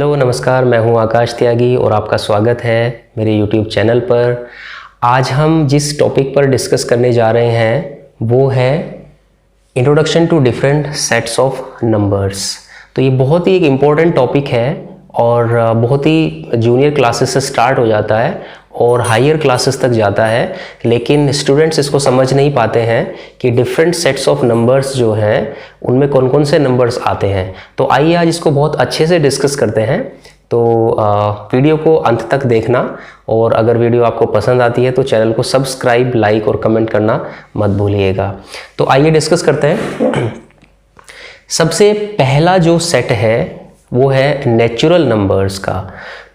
Hello नमस्कार, मैं हूं आकाश त्यागी और आपका स्वागत है मेरे YouTube चैनल पर। आज हम जिस टॉपिक पर डिस्कस करने जा रहे हैं वो है introduction to different sets of numbers. तो ये बहुत ही एक इम्पॉर्टेंट टॉपिक है और बहुत ही जूनियर क्लासेस से स्टार्ट हो जाता है और हायर क्लासेस तक जाता है, लेकिन स्टूडेंट्स इसको समझ नहीं पाते हैं कि डिफरेंट सेट्स ऑफ नंबर्स जो हैं उनमें कौन कौन से नंबर्स आते हैं। तो आइए आज इसको बहुत अच्छे से डिस्कस करते हैं। तो वीडियो को अंत तक देखना और अगर वीडियो आपको पसंद आती है तो चैनल को सब्सक्राइब, लाइक और कमेंट करना मत भूलिएगा। तो आइए डिस्कस करते हैं। सबसे पहला जो सेट है वो है नेचुरल नंबर्स का।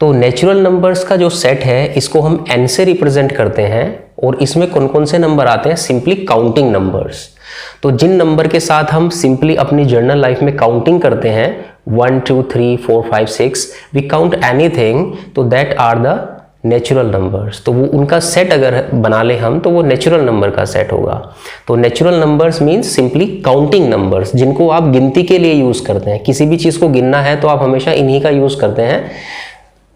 तो नेचुरल नंबर्स का जो सेट है इसको हम n से रिप्रेजेंट करते हैं और इसमें कौन कौन से नंबर आते हैं? Simply counting numbers. तो जिन नंबर के साथ हम सिंपली अपनी जर्नल लाइफ में काउंटिंग करते हैं 1 2 3 4 5 6 वी काउंट एनीथिंग, तो that are the natural numbers. तो वो उनका सेट अगर बना ले हम तो वो नेचुरल नंबर का सेट होगा। तो natural numbers means simply counting numbers, जिनको आप गिनती के लिए यूज करते हैं। किसी भी चीज को गिनना है तो आप हमेशा इन्हीं का यूज करते हैं,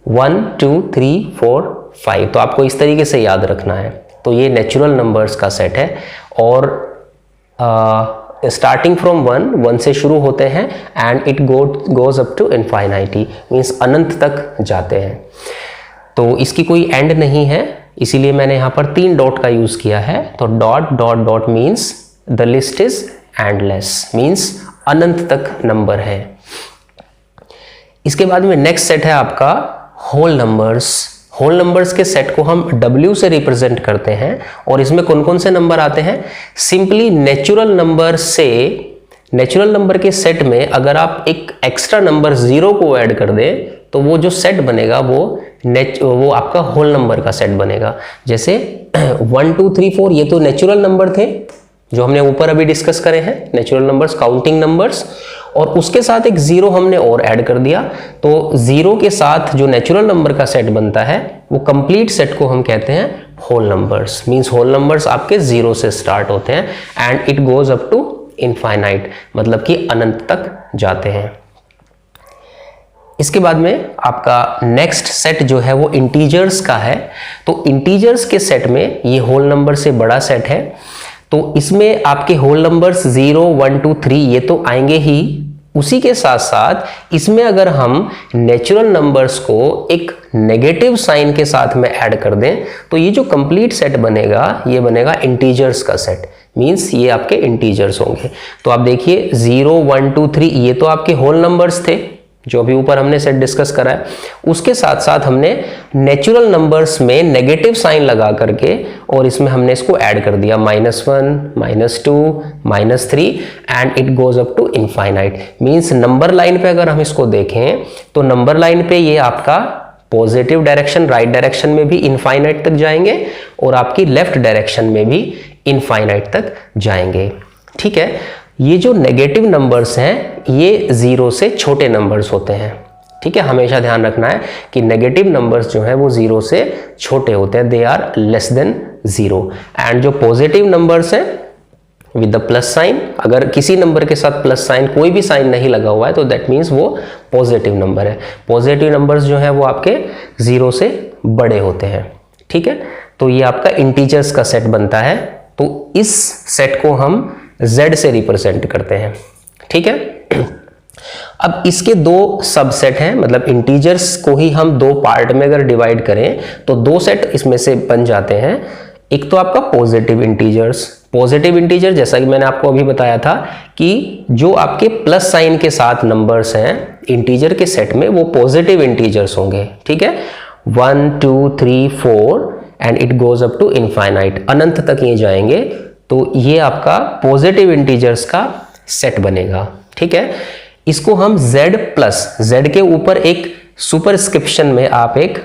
1 2 3 4 5। तो आपको इस तरीके से याद रखना है। तो ये नेचुरल नंबर्स का सेट है और स्टार्टिंग फ्रॉम 1 से शुरू होते हैं and it goes up to infinity, means अनंत तक जाते हैं। तो इसकी कोई एंड नहीं है, इसीलिए मैंने यहाँ पर 3 डॉट का यूज किया है। तो dot dot dot means the list is endless, means अनंत तक नंबर है। इसके बाद में नेक्स्ट सेट है आपका होल नंबर्स। होल नंबर्स के सेट को हम W से रिप्रेजेंट करते हैं और इसमें कौन कौन से नंबर आते हैं? सिंपली नेचुरल नंबर से, नेचुरल नंबर के सेट में अगर आप एक एक्स्ट्रा नंबर 0 को ऐड कर दें तो वो जो सेट बनेगा वो आपका होल नंबर का सेट बनेगा। जैसे 1 2 3 4 ये तो नेचुरल नंबर थे जो हमने ऊपर अभी डिस्कस करे हैं, नेचुरल नंबर्स, काउंटिंग नंबर्स, और उसके साथ एक 0 हमने और ऐड कर दिया। तो 0 के साथ जो नेचुरल नंबर का सेट बनता है वो कंप्लीट सेट को हम कहते हैं whole numbers. Means whole numbers आपके 0 से स्टार्ट होते हैं and it goes up to infinite, मतलब कि अनंत तक जाते हैं। इसके बाद में आपका नेक्स्ट सेट जो है वो इंटीजर्स का है। तो इंटीजर्स के सेट में ये होल नंबर से बड़ा सेट है। तो इसमें आपके होल नंबर्स 0 1 2 3 ये तो आएंगे ही, उसी के साथ साथ इसमें अगर हम नेचुरल नंबर्स को एक नेगेटिव साइन के साथ में ऐड कर दें तो ये जो कंप्लीट सेट बनेगा ये बनेगा इंटीजर्स का सेट। मींस ये आपके इंटीजर्स होंगे। तो आप देखिए 0 1 2 3 ये तो आपके होल नंबर्स थे जो अभी ऊपर हमने सेट डिस्कस करा है। उसके साथ साथ हमने नेचुरल नंबर्स में नेगेटिव साइन लगा करके और इसमें हमने इसको ऐड कर दिया -1 -2 -3 and it goes up to infinite. Means number line पे अगर हम इसको देखें तो नंबर लाइन पे ये आपका पॉजिटिव डायरेक्शन, राइट डायरेक्शन में भी इनफाइनाइट तक जाएंगे और आपकी लेफ्ट डायरेक्शन में भी इनफाइनाइट तक जाएंगे। ठीक है, ये जो नेगेटिव नंबर्स हैं ये 0 से छोटे नंबर्स होते हैं। ठीक है, हमेशा ध्यान रखना है कि नेगेटिव नंबर्स जो हैं वो 0 से छोटे होते हैं, they are less than 0। And जो पॉजिटिव नंबर्स हैं विद द प्लस साइन, अगर किसी नंबर के साथ प्लस साइन, कोई भी साइन नहीं लगा हुआ है तो दैट मीन्स वो पॉजिटिव नंबर है। पॉजिटिव नंबर्स जो है वो आपके 0 से बड़े होते हैं। ठीक है, तो ये आपका इंटीजर्स का सेट बनता है। तो इस सेट को हम Z से रिप्रेजेंट करते हैं। ठीक है, अब इसके 2 सबसेट हैं, मतलब इंटीजर्स को ही हम 2 पार्ट में अगर डिवाइड करें तो 2 सेट इसमें से बन जाते हैं। एक तो आपका पॉजिटिव इंटीजर्स। पॉजिटिव इंटीजर जैसा कि मैंने आपको अभी बताया था कि जो आपके प्लस साइन के साथ नंबर्स हैं इंटीजर के सेट में वो पॉजिटिव इंटीजर्स होंगे। ठीक है, 1 2 3 4 and it goes up to infinite, अनंत तक ये जाएंगे। तो ये आपका पॉजिटिव इंटीजर्स का सेट बनेगा। ठीक है, इसको हम Z के ऊपर एक सुपरस्क्रिप्शन में आप एक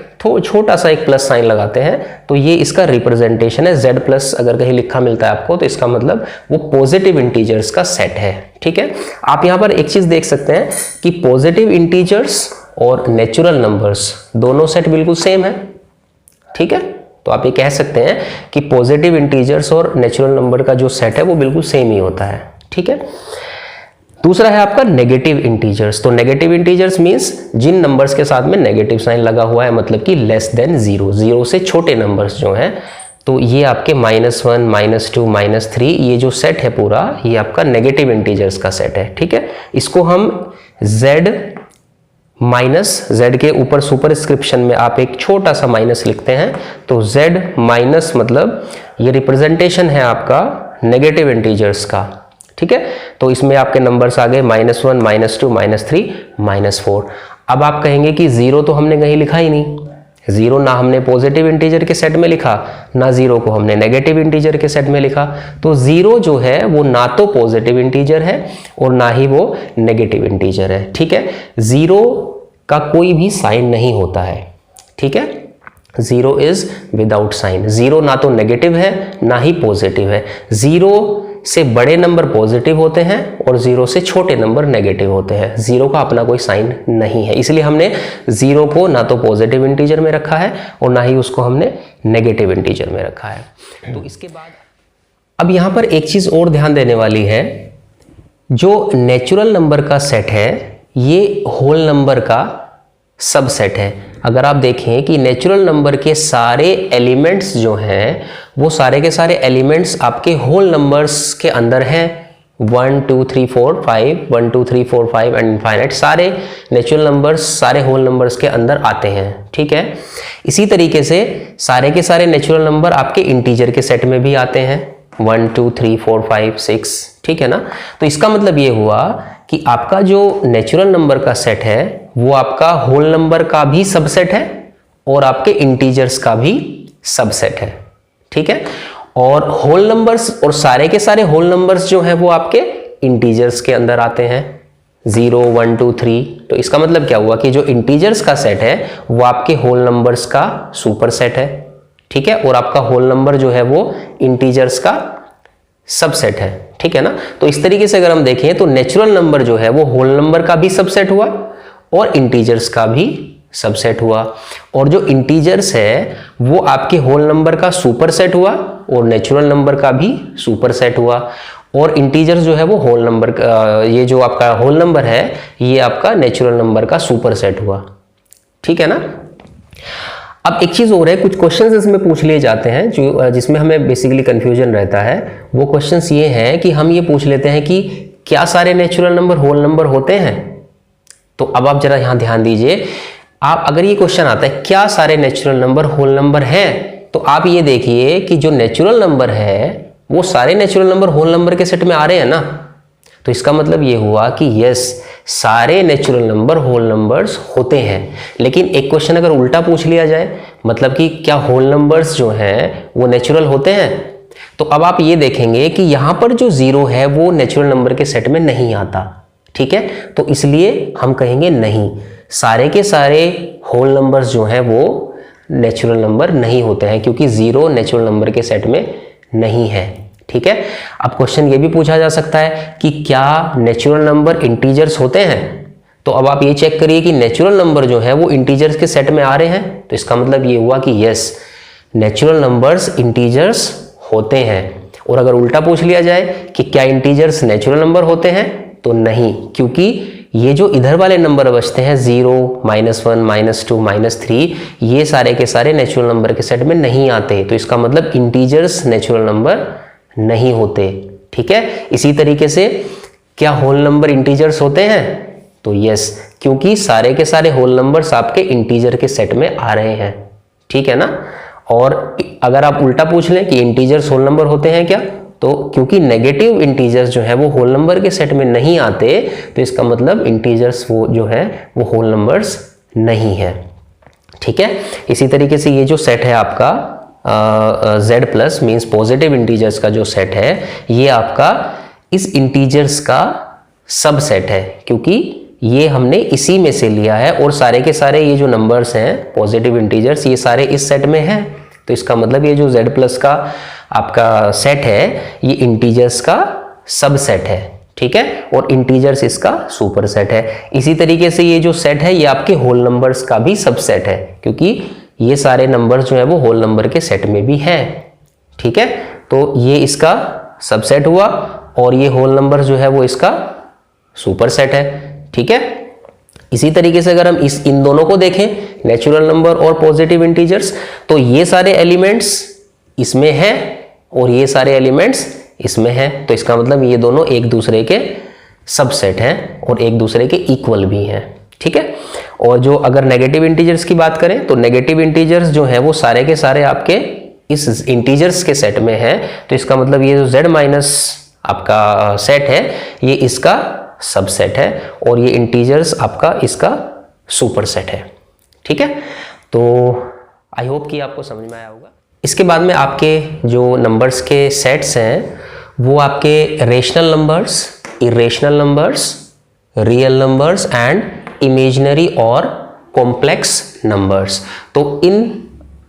छोटा सा एक प्लस साइन लगाते हैं तो ये इसका रिप्रेजेंटेशन है। Z+ अगर कहीं लिखा मिलता है आपको तो इसका मतलब वो पॉजिटिव इंटीजर्स का सेट है। ठीक है, आप यहाँ पर एक चीज देख सकते हैं कि पॉजिटिव इंटीजर्स और नेचुरल नंबर्स दोनों सेट बिल्कुल सेम है। ठीक है, तो आप ये कह सकते हैं कि पॉजिटिव इंटीजर्स और नेचुरल नंबर का जो सेट है वो बिल्कुल सेम ही होता है। ठीक है, दूसरा है आपका नेगेटिव इंटीजर्स। तो नेगेटिव इंटीजर्स मींस जिन नंबर्स के साथ में नेगेटिव साइन लगा हुआ है, मतलब कि लेस देन जीरो, जीरो से छोटे नंबर्स जो हैं, तो ये आपके -1, -2, -3, ये जो सेट है पूरा, ये आपका नेगेटिव इंटीजर्स का सेट है। ठीक है, इसको हम z माइनस, z के ऊपर सुपरस्क्रिप्शन में आप एक छोटा सा माइनस लिखते हैं, तो z माइनस मतलब ये रिप्रेजेंटेशन है आपका नेगेटिव इंटीजर्स का। ठीक है, तो इसमें आपके नंबर्स आ गए -1, -2, -3, -4। अब आप कहेंगे कि जीरो तो हमने कहीं लिखा ही नहीं, जीरो ना हमने पॉजिटिव इंटीजर के सेट में लिखा, ना जीरो को हमने नेगेटिव इंटीजर के सेट में लिखा। तो जीरो जो है वो ना तो पॉजिटिव इंटीजर है और ना ही वो नेगेटिव इंटीजर है। ठीक है, जीरो का कोई भी साइन नहीं होता है। ठीक है, zero is without sign. Zero ना तो नेगेटिव है ना ही पॉजिटिव है। जीरो से बड़े नंबर पॉजिटिव होते हैं और जीरो से छोटे नंबर नेगेटिव होते हैं। जीरो का अपना कोई साइन नहीं है, इसलिए हमने जीरो को ना तो पॉजिटिव इंटीजर में रखा है और ना ही उसको हमने नेगेटिव इंटीजर में रखा है। तो इसके बाद अब यहां पर एक चीज और ध्यान देने वाली है, जो नेचुरल नंबर का सेट है ये होल नंबर का सबसेट है। अगर आप देखें कि नेचुरल नंबर के सारे एलिमेंट्स जो हैं वो सारे के सारे एलिमेंट्स आपके होल नंबर्स के अंदर हैं। 1 2 3 4 5 1 2 3 4 5 एंड इनफाइनाइट सारे नेचुरल नंबर्स सारे होल नंबर्स के अंदर आते हैं। ठीक है, इसी तरीके से सारे के सारे नेचुरल नंबर आपके इंटीजर के सेट में भी आते हैं, 1 2 3 4 5 6। ठीक है ना, तो इसका मतलब ये हुआ कि आपका जो नेचुरल नंबर का सेट है वो आपका होल नंबर का भी सबसेट है और आपके इंटीजर्स का भी सबसेट है। ठीक है, और होल नंबर्स और सारे के सारे होल नंबर्स जो हैं वो आपके इंटीजर्स के अंदर आते हैं, 0 1 2 3। तो इसका मतलब क्या हुआ कि जो इंटीजर्स का सेट है वो आपके होल नंबर्स का सुपर सेट है। ठीक है, और आपका होल नंबर जो है वो इंटीजर्स का सबसेट है। ठीक है ना, तो इस तरीके से अगर हम देखें तो नेचुरल नंबर जो है वो होल नंबर का भी सबसेट हुआ और इंटीजर्स का भी सबसेट हुआ, और जो इंटीजर्स है वो आपके होल नंबर का सुपर सेट हुआ और नेचुरल नंबर का भी सुपर सेट हुआ, और इंटीजर्स जो है वो होल नंबर का, ये जो आपका होल नंबर है ये आपका नेचुरल नंबर का सुपर सेट हुआ। ठीक है ना, अब एक चीज और है, कुछ क्वेश्चंस इसमें पूछ लिए जाते हैं जो जिसमें हमें बेसिकली कंफ्यूजन रहता है। वो क्वेश्चंस ये हैं कि हम ये पूछ लेते हैं कि क्या सारे नेचुरल नंबर होल नंबर होते हैं। तो अब आप जरा यहां ध्यान दीजिए, आप अगर ये क्वेश्चन आता है क्या सारे नेचुरल नंबर होल नंबर हैं, तो आप ये देखिए कि जो नेचुरल नंबर है वो सारे नेचुरल नंबर होल नंबर के सेट में आ रहे हैं ना। तो इसका मतलब ये हुआ कि यस, सारे नेचुरल नंबर होल नंबर्स होते हैं। लेकिन एक क्वेश्चन अगर उल्टा पूछ लिया जाए, मतलब कि क्या होल नंबर्स जो हैं वो नेचुरल होते हैं, तो अब आप ये देखेंगे कि यहां पर जो जीरो है वो नेचुरल नंबर के सेट में नहीं आता। ठीक है, तो इसलिए हम कहेंगे नहीं, सारे के सारे होल नंबर्स जो हैं वो नेचुरल नंबर नहीं होते हैं, क्योंकि जीरो नेचुरल नंबर के सेट में नहीं है। ठीक है, अब क्वेश्चन ये भी पूछा जा सकता है कि क्या नेचुरल नंबर इंटीजर्स होते हैं। तो अब आप ये चेक करिए कि नेचुरल नंबर जो है वो इंटीजर्स के सेट में आ रहे हैं, तो इसका मतलब ये हुआ कि यस, नेचुरल नंबर्स इंटीजर्स होते हैं। और अगर उल्टा पूछ लिया जाए कि क्या इंटीजर्स नेचुरल नंबर होते हैं, तो नहीं, क्योंकि ये जो इधर वाले नंबर बचते हैं 0 -1 -2 -3, ये सारे के सारे नेचुरल नंबर के सेट में नहीं आते। तो इसका मतलब इंटीजर्स नेचुरल नंबर नहीं होते। ठीक है, इसी तरीके से क्या होल नंबर इंटीजर्स होते हैं, तो यस, क्योंकि सारे के सारे होल नंबर्स आपके इंटीजर के सेट में आ रहे हैं। ठीक है ना, और अगर आप उल्टा पूछ लें कि इंटीजर्स होल नंबर होते हैं क्या, तो क्योंकि नेगेटिव इंटीजर्स जो है वो होल नंबर के सेट में नहीं आते, तो इसका मतलब इंटीजर्स वो जो है वो होल नंबर्स नहीं है। ठीक है, इसी तरीके से ये जो सेट है आपका z plus means positive integers का जो सेट है, ये आपका इस इंटीजर्स का सबसेट है, क्योंकि ये हमने इसी में से लिया है, और सारे के सारे ये जो नंबर्स हैं पॉजिटिव इंटीजर्स ये सारे इस सेट में हैं। तो इसका मतलब ये जो z प्लस का आपका सेट है ये इंटीजर्स का सबसेट है। ठीक है, और इंटीजर्स इसका सुपर सेट है। इसी तरीके से ये जो सेट है ये आपके होल नंबर्स का भी सबसेट है, क्योंकि ये सारे नंबर्स जो है वो होल नंबर के सेट में भी हैं। ठीक है, तो ये इसका सबसेट हुआ और ये होल नंबर जो है वो इसका सुपर सेट है। ठीक है, इसी तरीके से अगर हम इन दोनों को देखें, नेचुरल नंबर और पॉजिटिव इंटीजर्स, तो ये सारे एलिमेंट्स इसमें हैं और ये सारे एलिमेंट्स इसमें हैं, तो इसका मतलब ये दोनों एक दूसरे के सबसेट हैं और एक दूसरे के इक्वल भी हैं। ठीक है, और जो अगर नेगेटिव इंटीजर्स की बात करें तो नेगेटिव इंटीजर्स जो है वो सारे के सारे आपके इस इंटीजर्स के सेट में है, तो इसका मतलब ये जो z माइनस आपका सेट है ये इसका सबसेट है और ये इंटीजर्स आपका इसका सुपर सेट है। ठीक है, तो आई होप कि आपको समझ में आया होगा। इसके बाद में आपके जो नंबर्स के सेट्स हैं वो आपके rational numbers, irrational numbers, real numbers and imaginary और कॉम्प्लेक्स नंबर्स। तो इन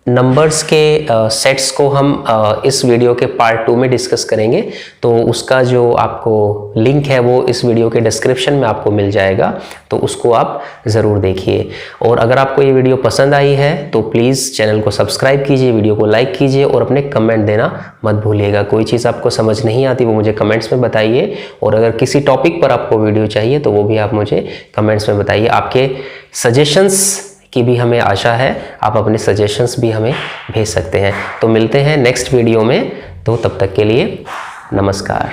नंबर्स के सेट्स को हम इस वीडियो के पार्ट 2 में डिस्कस करेंगे, तो उसका जो आपको लिंक है वो इस वीडियो के डिस्क्रिप्शन में आपको मिल जाएगा, तो उसको आप ज़रूर देखिए। और अगर आपको ये वीडियो पसंद आई है तो प्लीज़ चैनल को सब्सक्राइब कीजिए, वीडियो को लाइक कीजिए और अपने कमेंट देना मत भूलिएगा। कोई चीज़ आपको समझ नहीं आती वो मुझे कमेंट्स में बताइए, और अगर किसी टॉपिक पर आपको वीडियो चाहिए तो वो भी आप मुझे कमेंट्स में बताइए। आपके सजेशंस की भी हमें आशा है, आप अपने सजेशंस भी हमें भेज सकते हैं। तो मिलते हैं नेक्स्ट वीडियो में, तो तब तक के लिए नमस्कार।